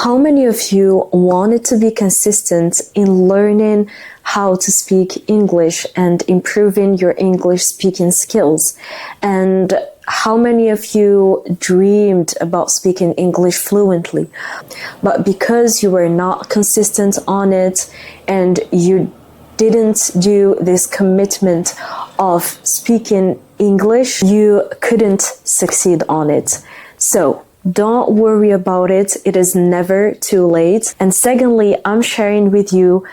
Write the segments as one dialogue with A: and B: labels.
A: How many of you wanted to be consistent in learning how to speak English and improving your English speaking skills? And how many of you dreamed about speaking English fluently? But because you were not consistent on it and you didn't do this commitment of speaking English, you couldn't succeed on it. So don't worry about it. It is never too late. And secondly, I'm sharing with you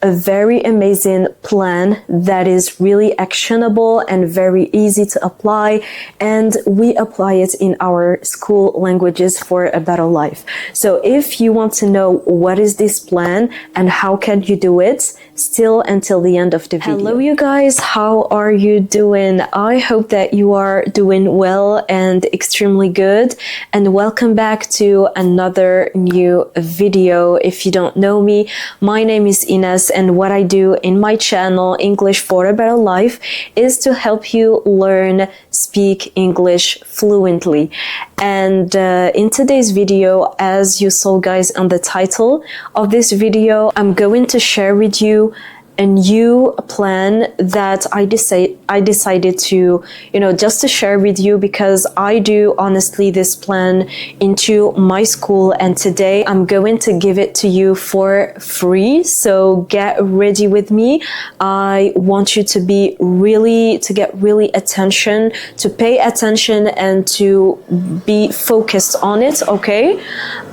A: a very amazing plan that is really actionable and very easy to apply, and we apply it in our school languages for a better life. So if you want to know what is this plan and how can you do it, still until the end of the video. Hello you guys, how are you doing? I hope that you are doing well and extremely good, and welcome back to another new video. If you don't know me, my name is Ines, and what I do in my channel, English for a Better Life, is to help you learn, speak English fluently. And in today's video, as you saw guys on the title of this video, I'm going to share with you a new plan that I decided to, just to share with you, because I do honestly this plan into my school, and today I'm going to give it to you for free. So get ready with me. I want you to get really attention, to pay attention and to be focused on it, okay?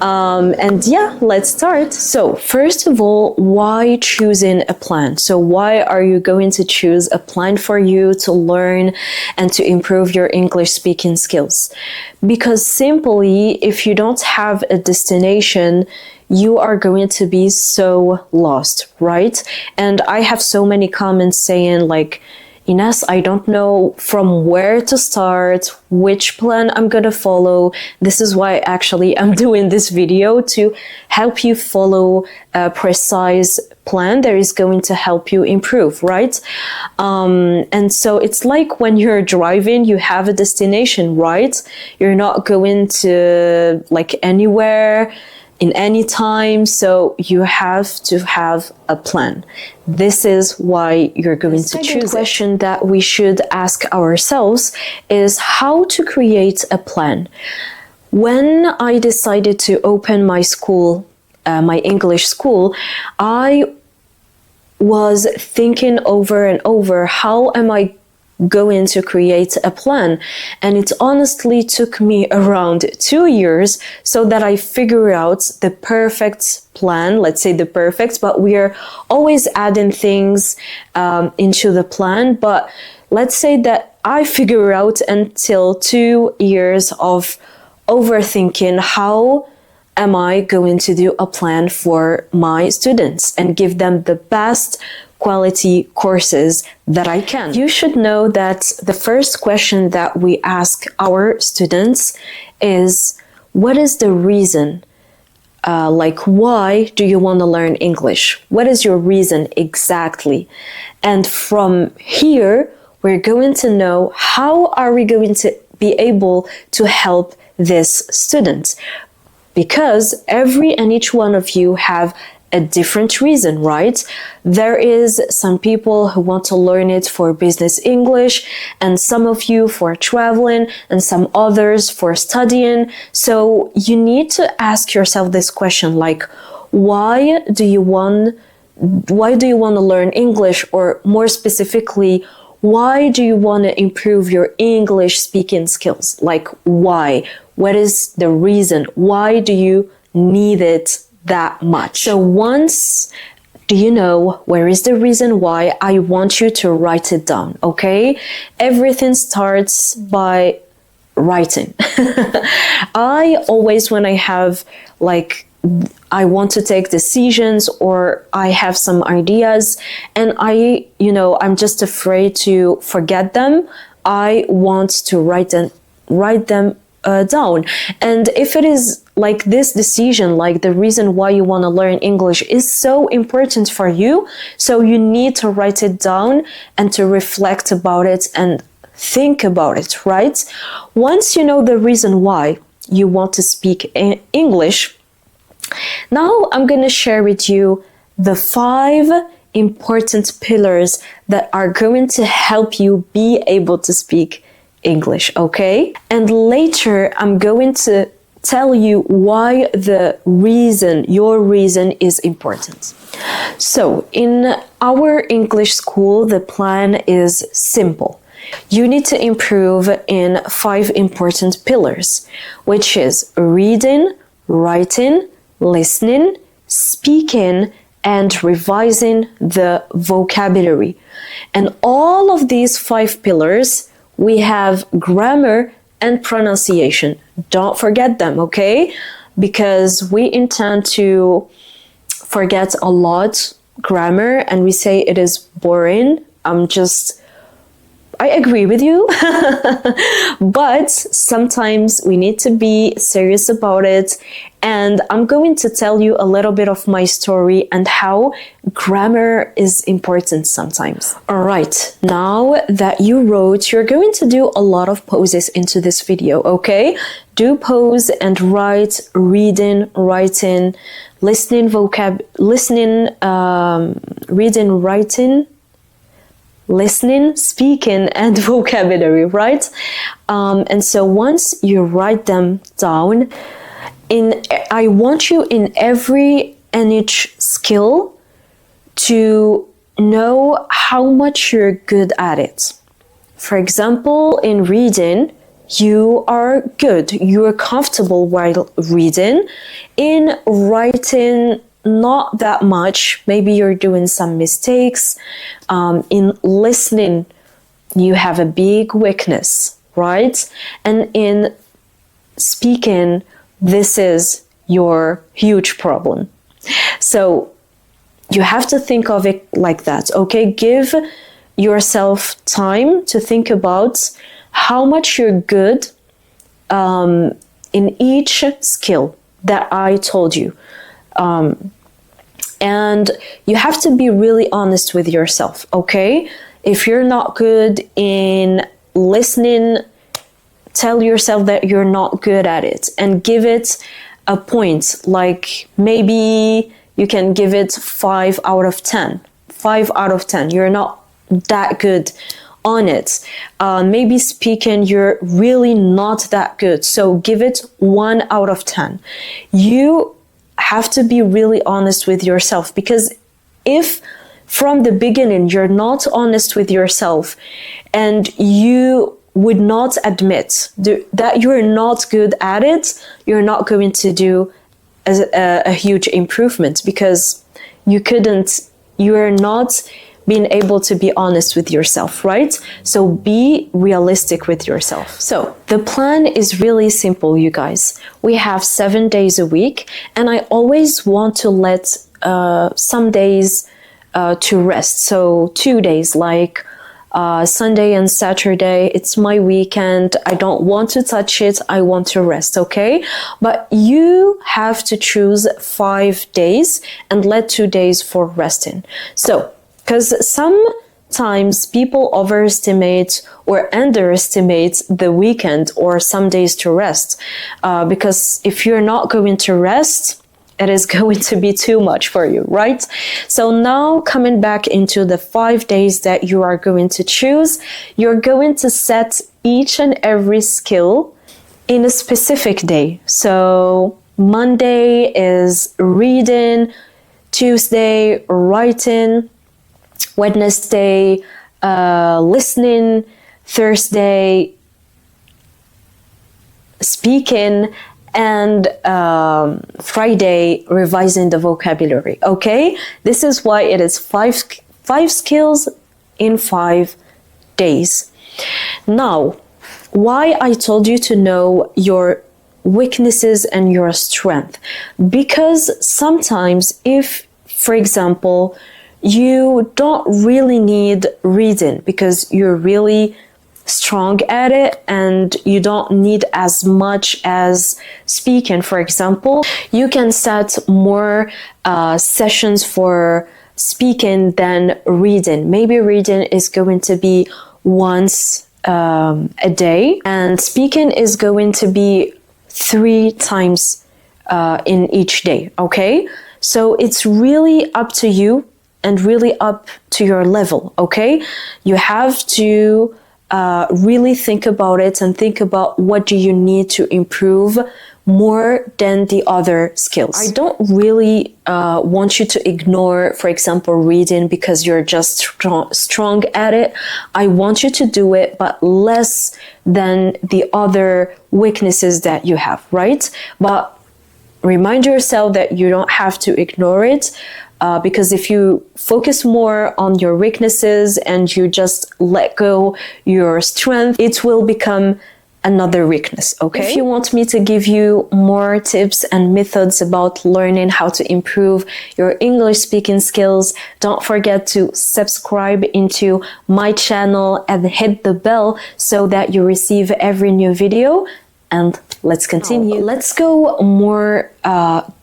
A: And yeah, let's start. So first of all, why choosing a plan? So why are you going to choose a plan for you to learn and to improve your English speaking skills? Because simply, if you don't have a destination, you are going to be so lost, right? And I have so many comments saying like, Ines, I don't know from where to start, which plan I'm gonna follow. This is why actually I'm doing this video, to help you follow a precise plan that is going to help you improve, right? And so it's like when you're driving, you have a destination, right? You're not going to like anywhere in any time, so you have to have a plan. This is why you're going to choose it. The question that we should ask ourselves is how to create a plan. When I decided to open my school, my English school, I was thinking over and over, how am I going to create a plan? And it honestly took me around 2 years so that I figure out the perfect plan. Let's say the perfect, but we are always adding things into the plan. But let's say that I figure out until 2 years of overthinking, how am I going to do a plan for my students and give them the best quality courses that I can. You should know that the first question that we ask our students is, what is the reason? Like, why do you want to learn English? What is your reason exactly? And from here, we're going to know how are we going to be able to help this student. Because every and each one of you have a different reason, right? There is some people who want to learn it for business English, and some of you for traveling, and some others for studying. So you need to ask yourself this question, like, why do you want to learn English? Or more specifically, why do you want to improve your English speaking skills? Like, why? What is the reason? Why do you need it that much? So once do you know where is the reason why, I want you to write it down, okay? Everything starts by writing. I always, when I have like, I want to take decisions or I have some ideas and I'm just afraid to forget them, I want to write them down. And if it is like this decision, like the reason why you want to learn English is so important for you, so you need to write it down and to reflect about it and think about it, right? Once you know the reason why you want to speak English, Now I'm going to share with you the 5 important pillars that are going to help you be able to speak English, okay? And later I'm going to tell you why your reason is important. So in our English school, the plan is simple. You need to improve in 5 important pillars, which is reading, writing, listening, speaking, and revising the vocabulary. And all of these 5 pillars, we have grammar and pronunciation. Don't forget them, okay? Because we intend to forget a lot grammar and we say it is boring. I agree with you, but sometimes we need to be serious about it. And I'm going to tell you a little bit of my story and how grammar is important sometimes. All right, now that you wrote, you're going to do a lot of poses into this video, okay? Do pose and write, reading, writing, listening, reading, writing, listening, speaking, and vocabulary, right? And so once you write them down, I want you in every and each skill to know how much you're good at it. For example, in reading, you are good, you are comfortable while reading. In writing, not that much. Maybe you're doing some mistakes. In listening, you have a big weakness, right? And in speaking, this is your huge problem. So you have to think of it like that, okay? Give yourself time to think about how much you're good in each skill that I told you. And you have to be really honest with yourself, okay? If you're not good in listening, tell yourself that you're not good at it and give it a point. Like maybe you can give it 5 out of 10. 5 out of 10. You're not that good on it. Maybe speaking, you're really not that good. So give it 1 out of 10. You have to be really honest with yourself, because if from the beginning you're not honest with yourself and you would not admit that you're not good at it, you're not going to do a huge improvement, because you're not being able to be honest with yourself, right? So be realistic with yourself. So the plan is really simple, you guys. We have 7 days a week, and I always want to let some days to rest. So 2 days, like Sunday and Saturday, it's my weekend. I don't want to touch it. I want to rest, okay? But you have to choose 5 days and let 2 days for resting. So, because sometimes people overestimate or underestimate the weekend or some days to rest. Because if you're not going to rest, it is going to be too much for you, right? So now coming back into the 5 days that you are going to choose, you're going to set each and every skill in a specific day. So Monday is reading, Tuesday, writing, Wednesday, listening, Thursday, speaking, and Friday, revising the vocabulary, okay? This is why it is five skills in 5 days. Now, why I told you to know your weaknesses and your strength. Because sometimes if, for example, you don't really need reading because you're really strong at it and you don't need as much as speaking, for example, you can set more sessions for speaking than reading. Maybe reading is going to be once a day and speaking is going to be 3 times in each day, okay? So it's really up to you and really up to your level, okay? You have to really think about it and think about what do you need to improve more than the other skills. I don't really want you to ignore, for example, reading because you're just strong at it. I want you to do it, but less than the other weaknesses that you have, right? But remind yourself that you don't have to ignore it, because if you focus more on your weaknesses and you just let go your strength, it will become another weakness, okay? If you want me to give you more tips and methods about learning how to improve your English speaking skills, don't forget to subscribe into my channel and hit the bell so that you receive every new video. And let's continue. Let's go more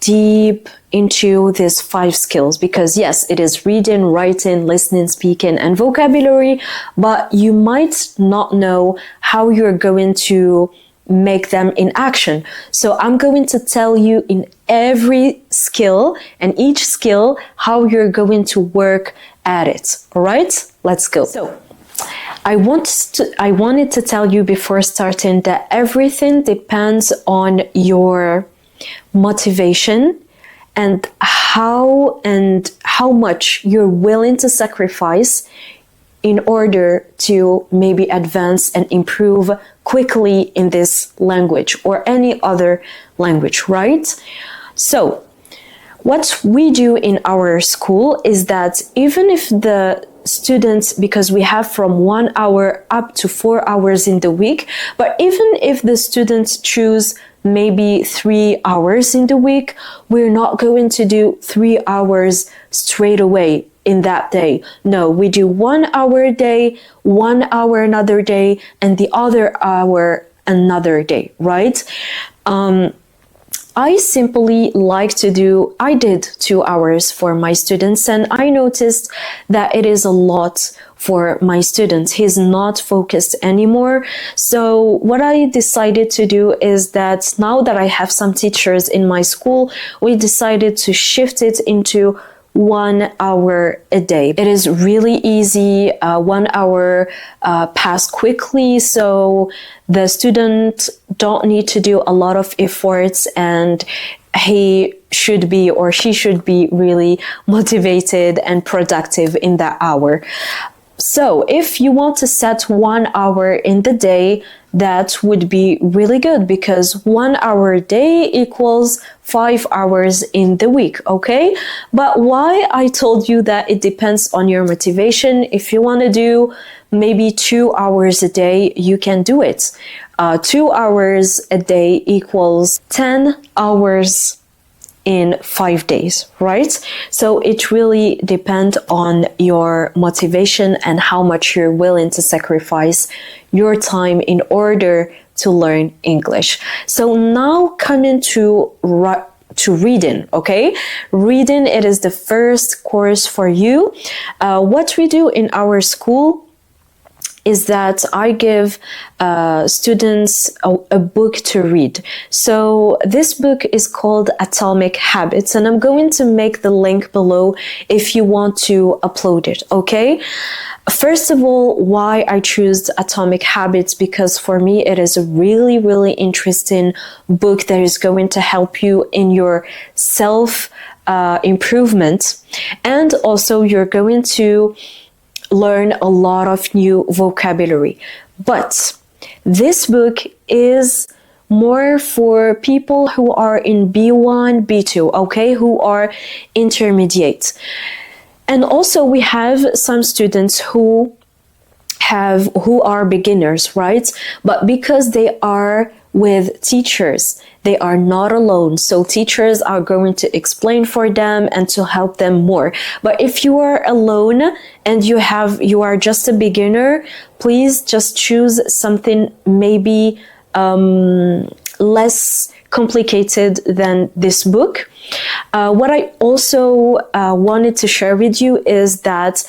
A: deep into these 5 skills, because yes, it is reading, writing, listening, speaking, and vocabulary, but you might not know how you're going to make them in action. So I'm going to tell you in every skill and each skill how you're going to work at it. All right, let's go. So I wanted to tell you before starting that everything depends on your motivation and how much you're willing to sacrifice in order to maybe advance and improve quickly in this language or any other language, right? So what we do in our school is that even if the students, because we have from 1 hour up to 4 hours in the week, but even if the students choose maybe 3 hours in the week, we're not going to do 3 hours straight away in that day. No, we do 1 hour a day, 1 hour another day, and the other hour another day, right? I simply like to do, I did 2 hours for my students, and I noticed that it is a lot for my students. He's not focused anymore. So what I decided to do is that now that I have some teachers in my school, we decided to shift it into 1 hour a day. It is really easy. 1 hour pass quickly, so the student don't need to do a lot of efforts, and he should be or she should be really motivated and productive in that hour. So if you want to set 1 hour in the day, that would be really good, because 1 hour a day equals 5 hours in the week, okay? But why I told you that it depends on your motivation. If you want to do maybe 2 hours a day, you can do it. 2 hours a day equals 10 hours in 5 days, right? So it really depends on your motivation and how much you're willing to sacrifice your time in order to learn English. So now coming to reading, okay? Reading, it is the first course for you. What we do in our school is that I give students a book to read. So this book is called Atomic Habits, and I'm going to make the link below if you want to upload it, okay? First of all, why I choose Atomic Habits, because for me it is a really, really interesting book that is going to help you in your self improvement, and also you're going to learn a lot of new vocabulary. But this book is more for people who are in B1, B2, okay, who are intermediate. And also we have some students who are beginners, right? But because they are with teachers, they are not alone. So teachers are going to explain for them and to help them more. But if you are alone and you are just a beginner, please just choose something maybe less complicated than this book. What I also wanted to share with you is that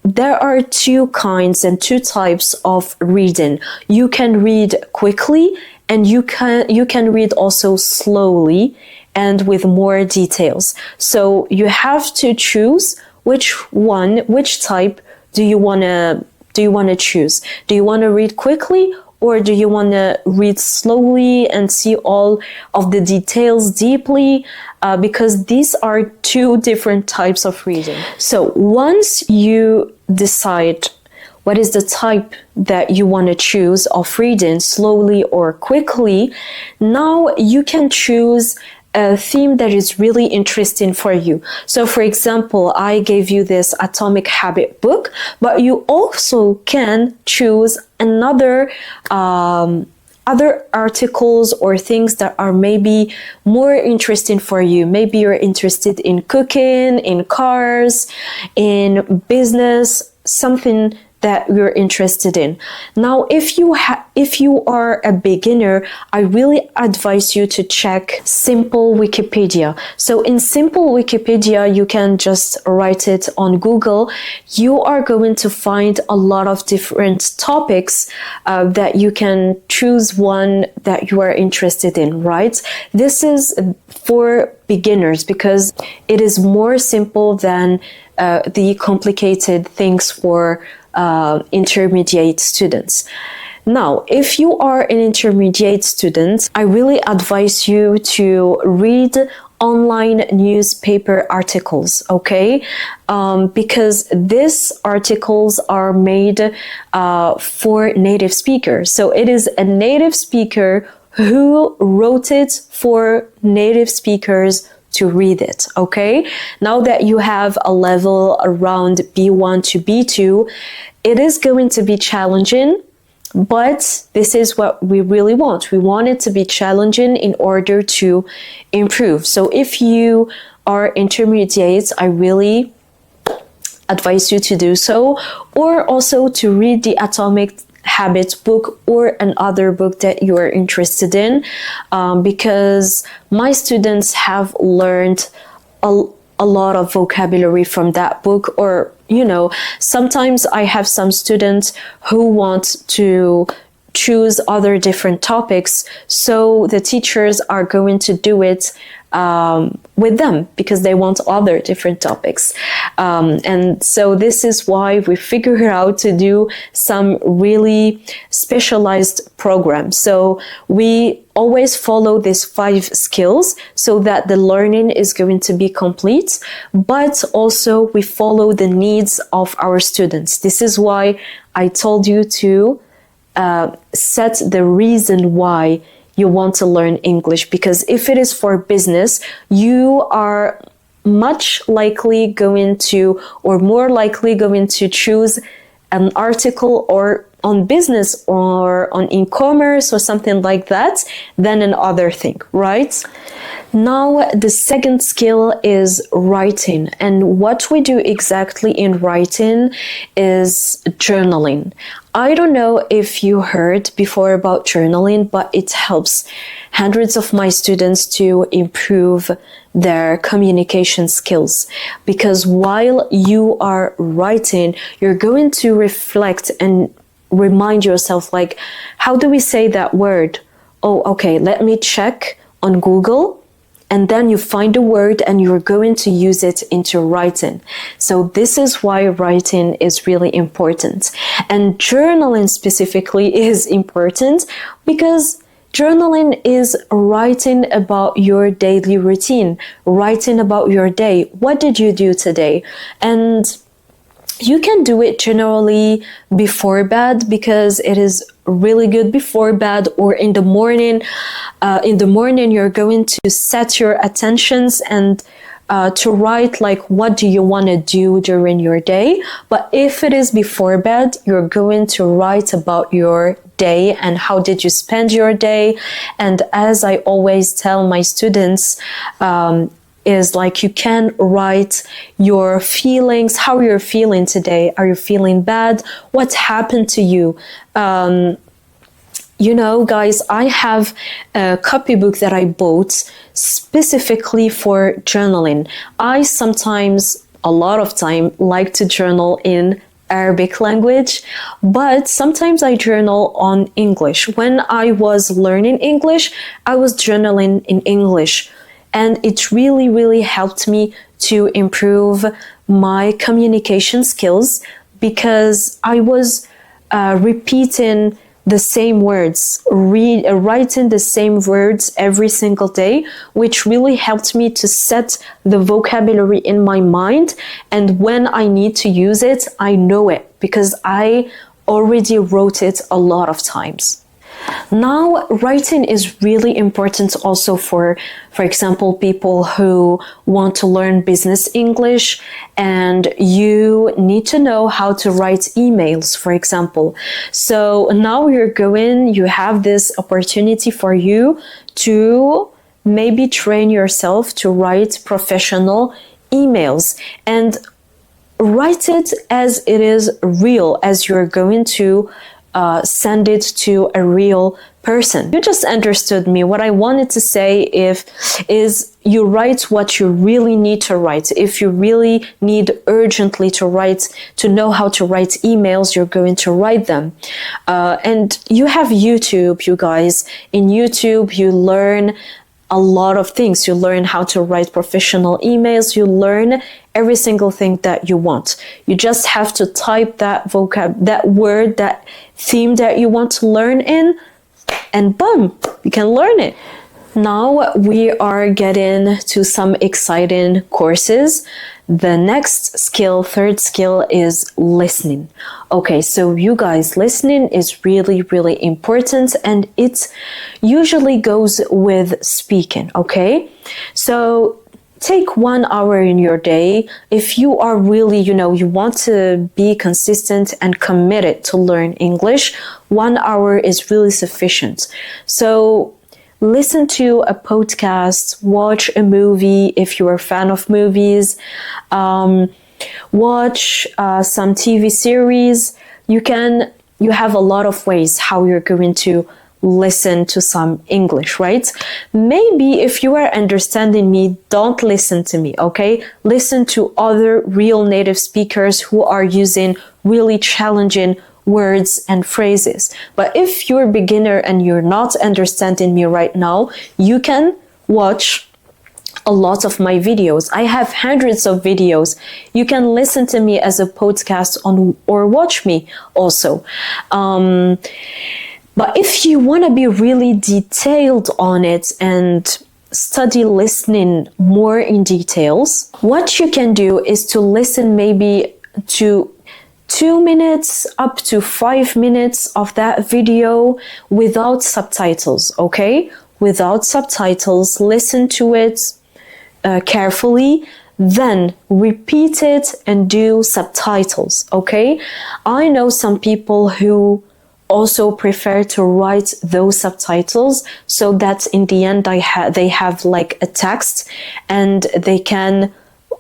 A: there are 2 kinds and 2 types of reading. You can read quickly and you can read also slowly and with more details. So you have to choose which type do you want to choose. Do you want to read quickly, or do you want to read slowly and see all of the details deeply? Because these are two different types of reading. So once you decide what is the type that you want to choose of reading, slowly or quickly, now you can choose a theme that is really interesting for you. So for example, I gave you this Atomic Habit book, but you also can choose other articles or things that are maybe more interesting for you. Maybe you're interested in cooking, in cars, in business, something that you're interested in. Now, if you are a beginner, I really advise you to check Simple Wikipedia. So in Simple Wikipedia, you can just write it on Google. You are going to find a lot of different topics that you can choose one that you are interested in, right? This is for beginners because it is more simple than the complicated things for intermediate students. Now, if you are an intermediate student, I really advise you to read online newspaper articles, okay? Because these articles are made for native speakers. So it is a native speaker who wrote it for native speakers to read it, okay? Now that you have a level around B1 to B2, it is going to be challenging, but this is what we really want. We want it to be challenging in order to improve. So if you are intermediate, I really advise you to do so, or also to read the Atomic Habits book or another book that you are interested in, because my students have learned a lot of vocabulary from that book. Or, you know, sometimes I have some students who want to choose other different topics, so the teachers are going to do it with them because they want other different topics. And so this is why we figured out to do some really specialized programs. So we always follow these 5 skills so that the learning is going to be complete, but also we follow the needs of our students. This is why I told you to set the reason why you want to learn English, because if it is for business, you are much likely going to, or more likely going to choose an article or on business or on e-commerce or something like that than another thing, right? Now, the second skill is writing. And what we do exactly in writing is journaling. I don't know if you heard before about journaling, but it helps hundreds of my students to improve their communication skills. Because while you are writing, you're going to reflect and remind yourself, like, how do we say that word? Oh, okay, let me check on Google. And then you find a word and you're going to use it into writing. So this is why writing is really important. And journaling specifically is important because journaling is writing about your daily routine, writing about your day. What did you do today? And you can do it generally before bed because it is really good before bed, or in the morning. In the morning, you're going to set your attentions and to write, like, what do you want to do during your day? But if it is before bed, you're going to write about your day and how did you spend your day. And as I always tell my students, is like, you can write your feelings, how you're feeling today. Are you feeling bad? What happened to you? You know, guys, I have a copybook that I bought specifically for journaling. I sometimes, a lot of time, like to journal in Arabic language, but sometimes I journal on English. When I was learning English, I was journaling in English, and it really, really helped me to improve my communication skills because I was repeating the same words, writing the same words every single day, which really helped me to set the vocabulary in my mind. And when I need to use it, I know it because I already wrote it a lot of times. Now, writing is really important also for example, people who want to learn business English and you need to know how to write emails, for example. So now you have this opportunity for you to maybe train yourself to write professional emails and write it as it is real, as you're going to send it to a real person. You just understood me. What I wanted to say is you write what you really need to write. If you really need urgently to know how to write emails, you're going to write them. And you have YouTube, you guys. In YouTube, you learn a lot of things. You learn how to write professional emails. You learn every single thing that you want. You just have to type that that word, that theme that you want to learn in, and boom, you can learn it. Now we are getting to some exciting courses. The next skill, third skill, is listening. Okay, so you guys, listening is really, really important, and it usually goes with speaking, okay? So take 1 hour in your day. If you are really, you want to be consistent and committed to learn English, 1 hour is really sufficient. So listen to a podcast, watch a movie if you're a fan of movies, watch some TV series. You have a lot of ways how you're going to listen to some English, right? Maybe if you are understanding me, don't listen to me, okay? Listen to other real native speakers who are using really challenging words and phrases. But if you're a beginner and you're not understanding me right now, you can watch a lot of my videos. I have hundreds of videos. You can listen to me as a podcast or watch me also. But if you want to be really detailed on it and study listening more in details, what you can do is to listen maybe to 2 minutes up to 5 minutes of that video without subtitles, okay? Without subtitles, listen to it carefully, then repeat it and do subtitles, okay? I know some people who also prefer to write those subtitles so that in the end they have like a text and they can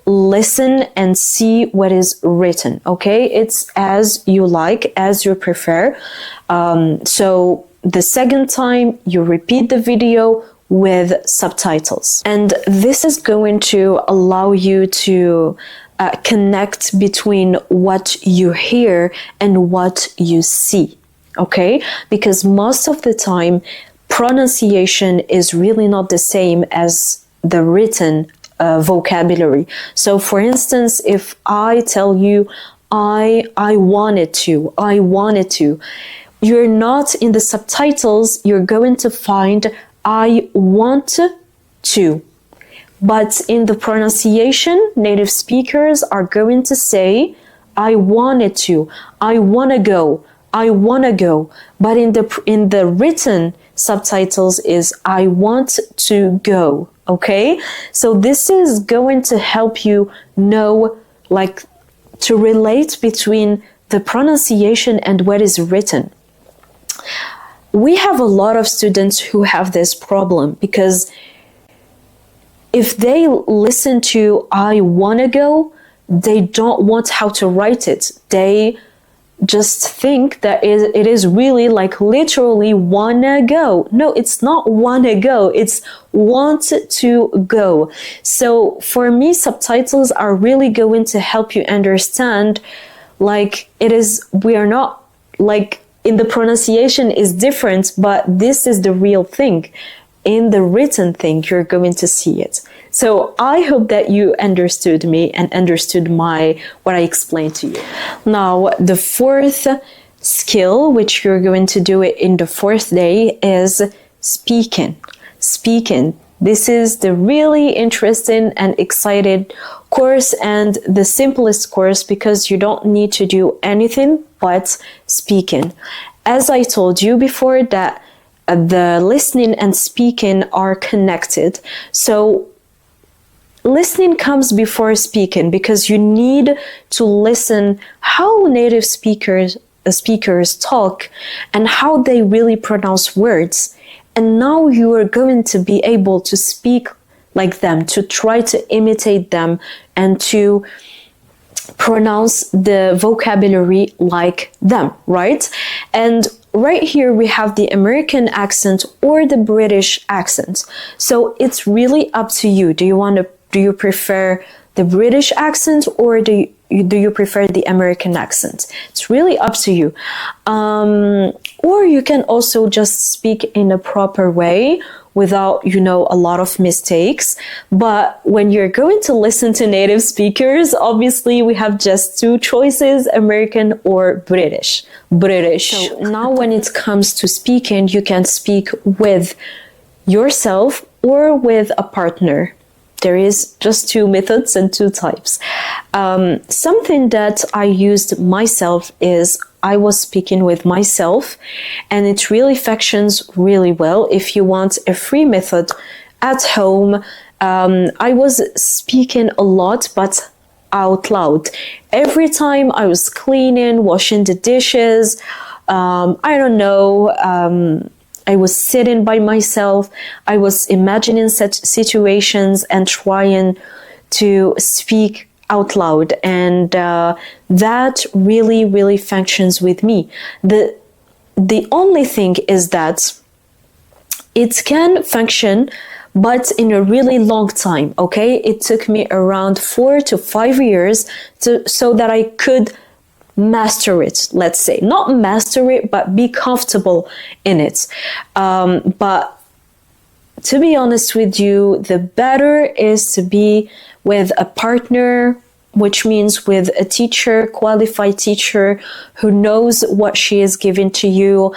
A: listen and see what is written, okay? It's as you like, as you prefer. So the second time you repeat the video with subtitles. And this is going to allow you to connect between what you hear and what you see. Okay, because most of the time pronunciation is really not the same as the written vocabulary. So for instance, if I tell you I wanted to, you're not in the subtitles, you're going to find I want to. But in the pronunciation, native speakers are going to say I wanted to, I want to go, I want to go. But in the written subtitles is I want to go, okay? So this is going to help you know, like, to relate between the pronunciation and what is written. We have a lot of students who have this problem because if they listen to I want to go, they don't want how to write it. They just think that it is really like literally wanna go. No, it's not wanna go, it's want to go. So for me, subtitles are really going to help you understand like we are not, like, in the pronunciation is different, but this is the real thing. In the written thing, you're going to see it. So I hope that you understood me and understood what I explained to you. Now, the fourth skill, which you're going to do it in the fourth day, is speaking. Speaking. This is the really interesting and excited course and the simplest course, because you don't need to do anything but speaking. As I told you before, that the listening and speaking are connected. So listening comes before speaking, because you need to listen how native speakers talk and how they really pronounce words. And now you are going to be able to speak like them, to try to imitate them, and to pronounce the vocabulary like them, right? And right here we have the American accent or the British accent. So it's really up to you. Do you prefer the British accent, or do you prefer the American accent? It's really up to you. Or you can also just speak in a proper way without, a lot of mistakes. But when you're going to listen to native speakers, obviously we have just two choices, American or British. So now when it comes to speaking, you can speak with yourself or with a partner. There is just two methods and two types. Something that I used myself is I was speaking with myself, and it really functions really well. If you want a free method at home, I was speaking a lot, but out loud. Every time I was cleaning, washing the dishes, I was sitting by myself. I was imagining such situations and trying to speak out loud. And that really, really functions with me. The only thing is that it can function, but in a really long time, okay? It took me around 4 to 5 years so that I could master it, let's say. Not master it, but be comfortable in it. But to be honest with you, the better is to be with a partner, which means with a teacher, qualified teacher, who knows what she is giving to you,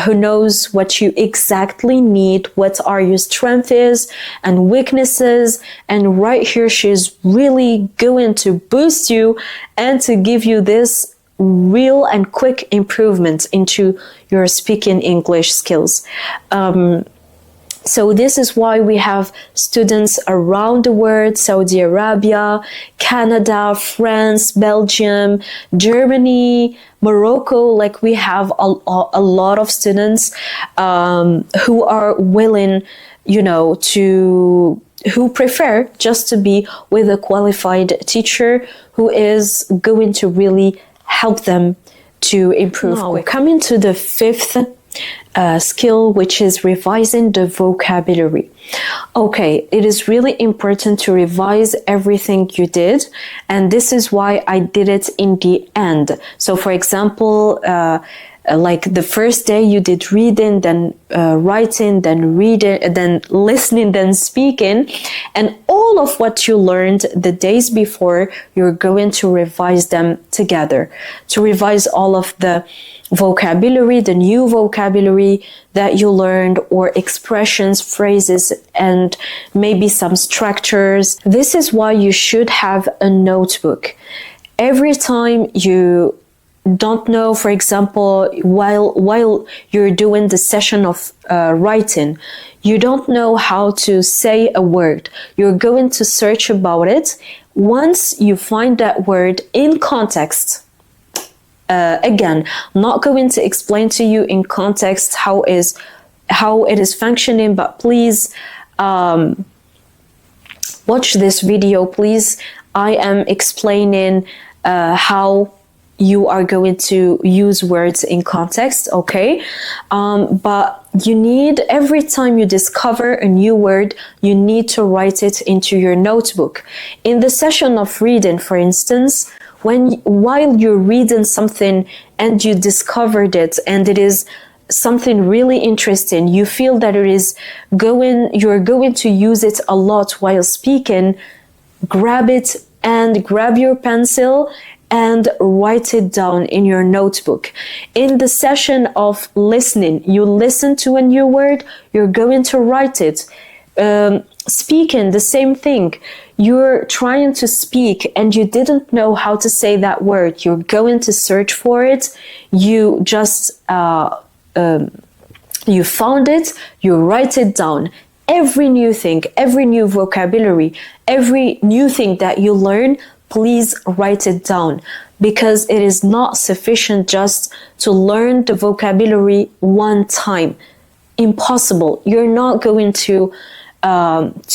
A: who knows what you exactly need, what are your strengths and weaknesses. And right here, she's really going to boost you and to give you this real and quick improvement into your speaking English skills. So this is why we have students around the world: Saudi Arabia, Canada, France, Belgium, Germany, Morocco. Like, we have a lot of students who are willing, who prefer just to be with a qualified teacher who is going to really help them to improve. Now, coming to the fifth skill, which is revising the vocabulary. Okay, it is really important to revise everything you did, and this is why I did it in the end. So for example, like the first day you did reading, then writing, then reading, then listening, then speaking, and all of what you learned the days before, you're going to revise them together, to revise all of the vocabulary, the new vocabulary that you learned, or expressions, phrases, and maybe some structures. This is why you should have a notebook. Every time you don't know, for example, while you're doing the session of writing, you don't know how to say a word, you're going to search about it. Once you find that word in context, again, not going to explain to you in context how it is functioning, but please watch this video, please. I am explaining how you are going to use words in context, okay? But you need, every time you discover a new word, you need to write it into your notebook. In the session of reading, for instance, while you're reading something and you discovered it and it is something really interesting, you feel that you're going to use it a lot while speaking, grab it and grab your pencil and write it down in your notebook. In the session of listening, you listen to a new word, you're going to write it. Speaking, the same thing. You're trying to speak and you didn't know how to say that word. You're going to search for it. You just, you found it, you write it down. Every new thing, every new vocabulary, every new thing that you learn, please write it down, because it is not sufficient just to learn the vocabulary one time. Impossible. You're not going to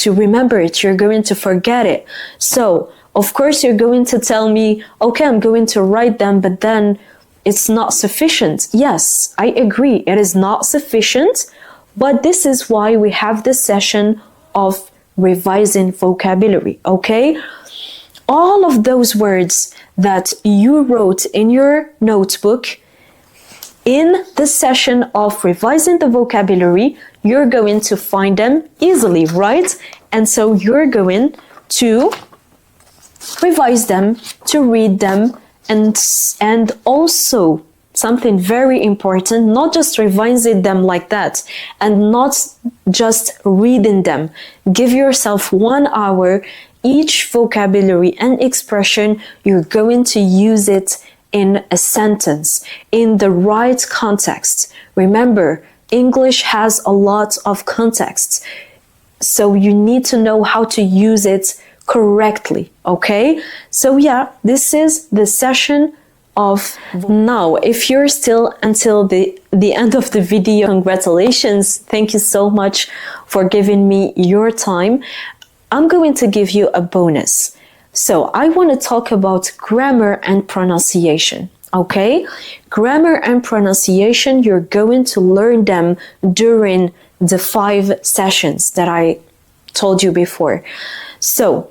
A: remember it. You're going to forget it. So, of course, you're going to tell me, okay, I'm going to write them, but then it's not sufficient. Yes, I agree. It is not sufficient, but this is why we have the session of revising vocabulary, okay? All of those words that you wrote in your notebook, in the session of revising the vocabulary, you're going to find them easily, right? And so you're going to revise them, to read them, and also something very important, not just revising them like that and not just reading them. Give yourself 1 hour. Each vocabulary and expression, you're going to use it in a sentence, in the right context. Remember, English has a lot of contexts, so you need to know how to use it correctly, okay? So yeah, this is the session of now. If you're still until the end of the video, congratulations. Thank you so much for giving me your time. I'm going to give you a bonus. So I want to talk about grammar and pronunciation, okay? Grammar and pronunciation, you're going to learn them during the 5 sessions that I told you before. So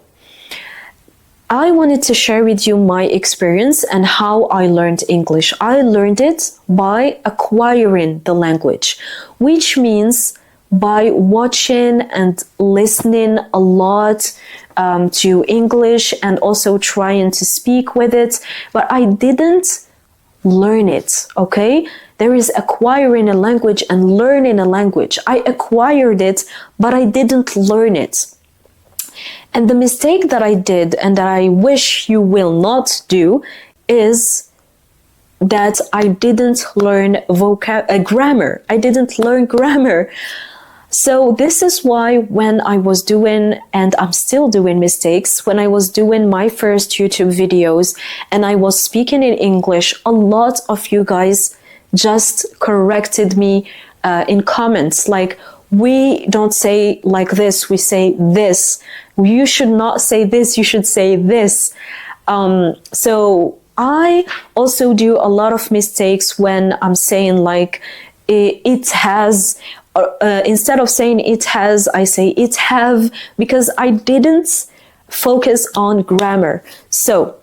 A: I wanted to share with you my experience and how I learned English. I learned it by acquiring the language, which means by watching and listening a lot to English and also trying to speak with it, but I didn't learn it, okay? There is acquiring a language and learning a language. I acquired it, but I didn't learn it. And the mistake that I did, and that I wish you will not do, is that I didn't learn grammar. I didn't learn grammar. So this is why when I was doing, and I'm still doing mistakes, when I was doing my first YouTube videos and I was speaking in English, a lot of you guys just corrected me in comments, like, we don't say like this, we say this. You should not say this, you should say this. So I also do a lot of mistakes when I'm saying like, it has, instead of saying it has, I say it have, because I didn't focus on grammar. So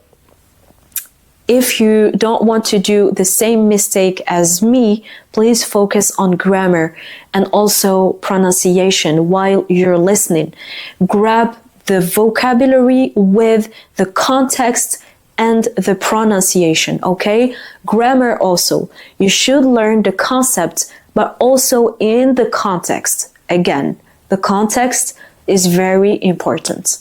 A: if you don't want to do the same mistake as me, please focus on grammar and also pronunciation while you're listening. Grab the vocabulary with the context and the pronunciation, okay? Grammar also. You should learn the concept, but also in the context. Again, the context is very important.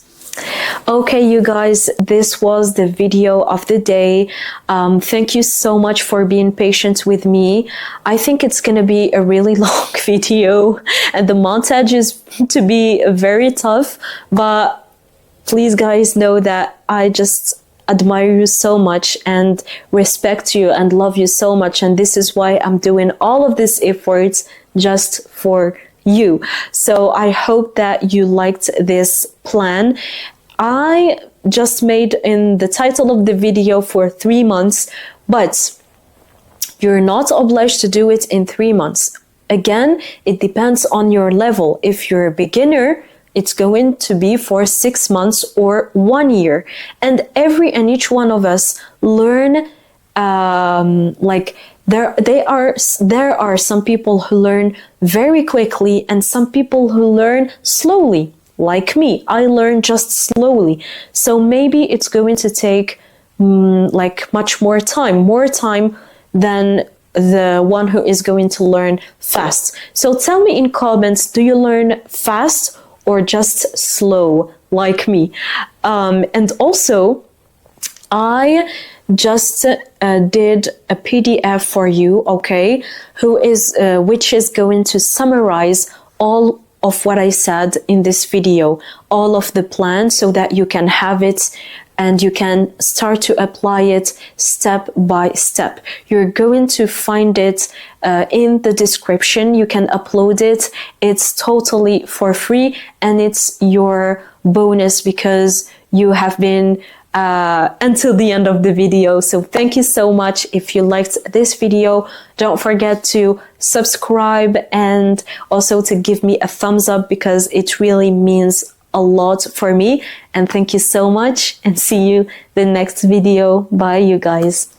A: Okay, you guys, this was the video of the day. Thank you so much for being patient with me. I think it's gonna be a really long video and the montage is to be very tough, but please guys know that I just admire you so much and respect you and love you so much, and this is why I'm doing all of these efforts just for you. So I hope that you liked this plan. I just made in the title of the video for 3 months, But you're not obliged to do it in 3 months. Again, it depends on your level. If you're a beginner, it's going to be for 6 months or 1 year. And every and each one of us learn like there are some people who learn very quickly and some people who learn slowly. Like me, I learn just slowly. So maybe it's going to take like much more time than the one who is going to learn fast. So tell me in comments, do you learn fast or just slow like me? And also, I just did a PDF for you, okay, which is going to summarize all of what I said in this video, all of the plan, so that you can have it and you can start to apply it step by step. You're going to find it in the description. You can upload it. It's totally for free and it's your bonus because you have been until the end of the video. So thank you so much. If you liked this video, don't forget to subscribe and also to give me a thumbs up because it really means a lot for me. And thank you so much and see you the next video. Bye, you guys.